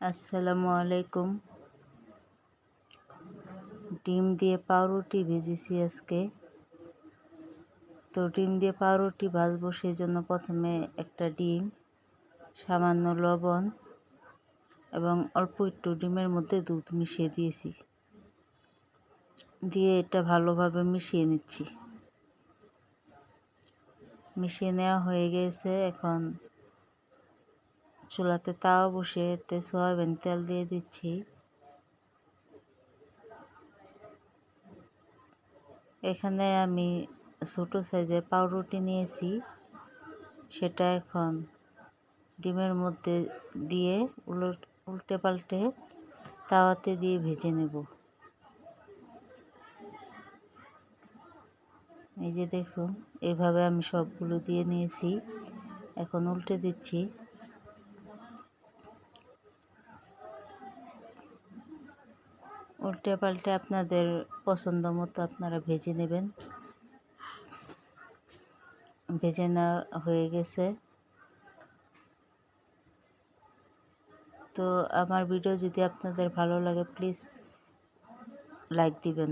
আসসালামু আলাইকুম। ডিম দিয়ে পাউরুটি ভেজেছি আজকে। তো ডিম দিয়ে পাউরুটি ভাজবো, সেই জন্য প্রথমে একটা ডিম, সামান্য লবণ এবং অল্প একটু ডিমের মধ্যে দুধ মিশিয়ে দিয়েছি। দিয়ে এটা ভালোভাবে মিশিয়ে নিচ্ছি। মিশিয়ে নেওয়া হয়ে গেছে। এখন চুলাতে তাওয়া বসিয়ে এতে সয়াবিন তেল দিয়ে দিচ্ছি। এখানে আমি ছোট সাইজের পাউরুটি নিয়েছি, সেটা এখন ডিমের মধ্যে দিয়ে উল্টে পাল্টে তাওয়াতে দিয়ে ভেজে নেব। এই যে দেখুন, এইভাবে আমি সবগুলো দিয়ে নিয়েছি। এখন উল্টে দিচ্ছি। উল্টে পাল্টে আপনাদের পছন্দ মতো আপনারা ভেজে নেবেন। ভেজে নেওয়া হয়ে গেছে। তো আমার ভিডিও যদি আপনাদের ভালো লাগে, প্লিজ লাইক দিবেন।